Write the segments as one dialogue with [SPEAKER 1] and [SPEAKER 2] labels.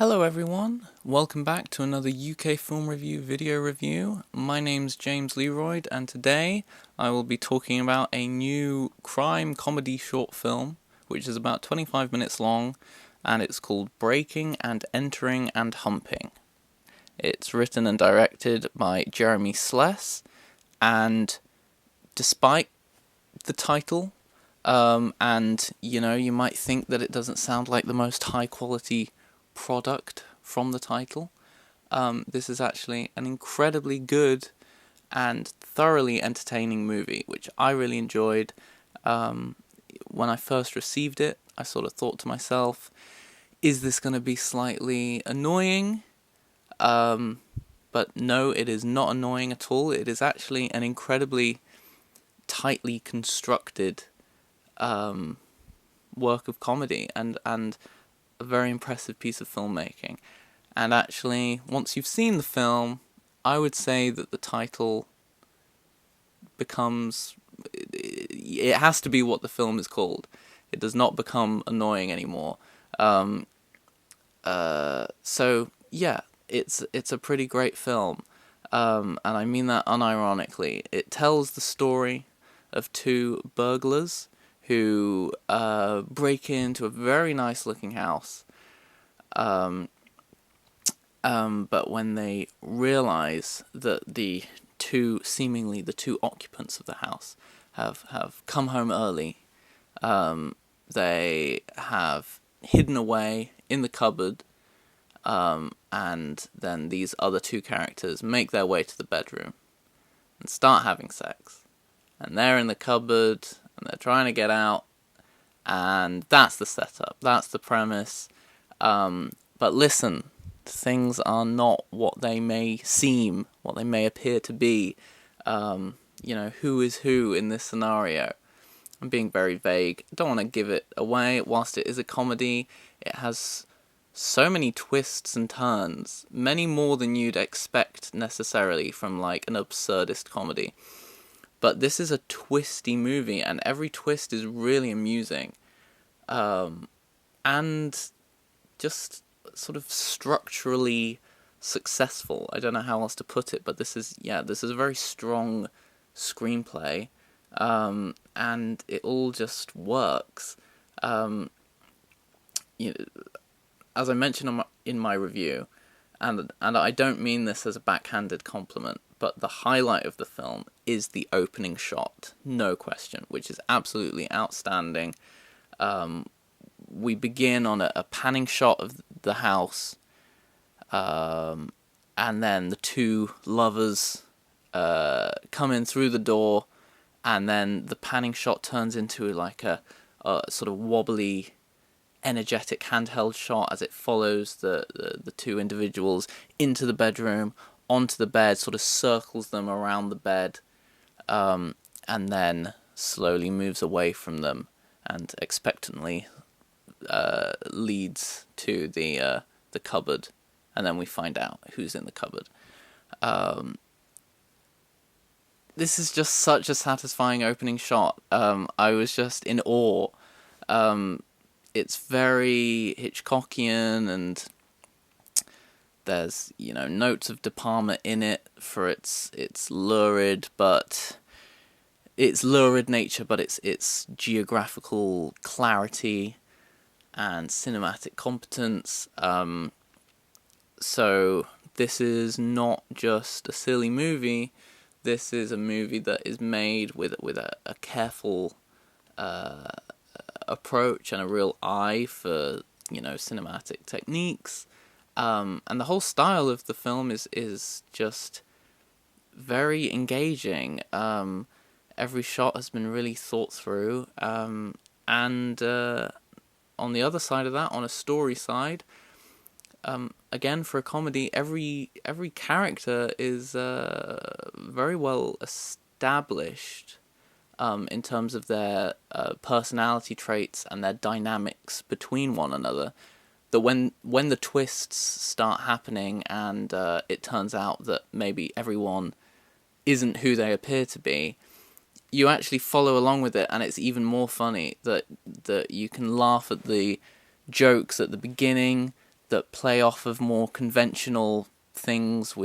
[SPEAKER 1] Hello everyone, welcome back to another UK film review video review. My name's James Learoyd and today I will be talking about a new crime comedy short film which is about 25 minutes long and it's called Breaking and Entering and Humping. It's written and directed by Jeremy Sless, and despite the title, and you might think that it doesn't sound like the most high quality product from the title, this is actually an incredibly good and thoroughly entertaining movie, which I really enjoyed. When I first received it, I sort of thought to myself, is this going to be slightly annoying? But no, it is not annoying at all. It is actually an incredibly tightly constructed work of comedy and a very impressive piece of filmmaking. And actually, once you've seen the film, I would say that the title becomes... it has to be what the film is called. It does not become annoying anymore. So, yeah, it's a pretty great film. And I mean that unironically. It tells the story of two burglars who break into a very nice looking house, but when they realize that the two occupants of the house have come home early, they have hidden away in the cupboard, and then these other two characters make their way to the bedroom and start having sex, and they're in the cupboard and they're trying to get out, and that's the setup, that's the premise. But listen, things are not what they may seem, what they may appear to be. Who is who in this scenario? I'm being very vague. I don't want to give it away. Whilst it is a comedy, it has so many twists and turns, many more than you'd expect necessarily from like an absurdist comedy. But this is a twisty movie, and every twist is really amusing, and just sort of structurally successful. I don't know how else to put it, but this is a very strong screenplay, and it all just works. As I mentioned in my review, and I don't mean this as a backhanded compliment, but the highlight of the film is the opening shot, no question, which is absolutely outstanding. We begin on a panning shot of the house, and then the two lovers come in through the door, and then the panning shot turns into like a sort of wobbly, energetic handheld shot as it follows the two individuals into the bedroom, onto the bed, sort of circles them around the bed, and then slowly moves away from them and expectantly leads to the cupboard, and then we find out who's in the cupboard. This is just such a satisfying opening shot. I was just in awe. It's very Hitchcockian, and there's notes of De Palma in it for its lurid nature, but its geographical clarity and cinematic competence. So this is not just a silly movie. This is a movie that is made with a careful approach and a real eye for cinematic techniques. And the whole style of the film is just very engaging. Every shot has been really thought through, and on the other side of that, on a story side, again for a comedy, every character is very well established in terms of their personality traits and their dynamics between one another. That when the twists start happening and it turns out that maybe everyone isn't who they appear to be, you actually follow along with it, and it's even more funny that you can laugh at the jokes at the beginning, that play off of more conventional things.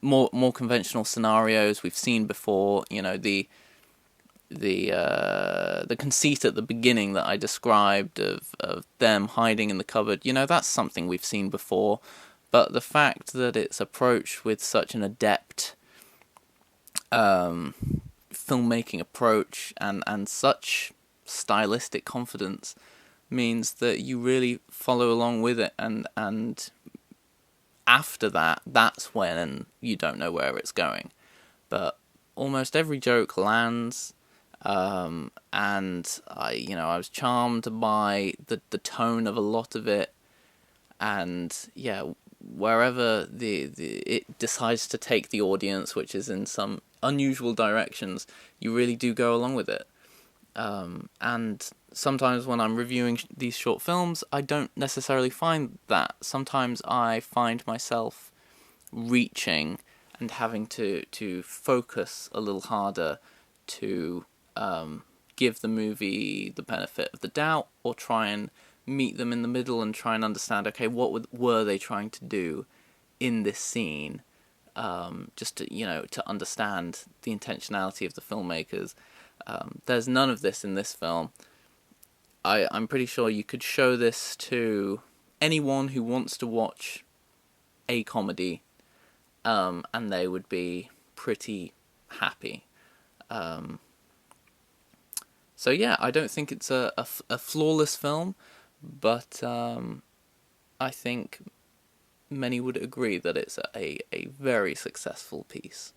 [SPEAKER 1] More conventional scenarios we've seen before. You know, the conceit at the beginning that I described of them hiding in the cupboard. You know, that's something we've seen before. But the fact that it's approached with such an adept filmmaking approach and such stylistic confidence means that you really follow along with it, and after that, that's when you don't know where it's going. But almost every joke lands, and I was charmed by the tone of a lot of it, and yeah, wherever it decides to take the audience, which is in some unusual directions, you really do go along with it. And sometimes when I'm reviewing these short films, I don't necessarily find that. Sometimes I find myself reaching and having to focus a little harder to give the movie the benefit of the doubt, or try and meet them in the middle and try and understand, okay, what were they trying to do in this scene, just to understand the intentionality of the filmmakers. There's none of this in this film. I'm pretty sure you could show this to anyone who wants to watch a comedy, and they would be pretty happy. So yeah, I don't think it's a flawless film, but I think many would agree that it's a very successful piece.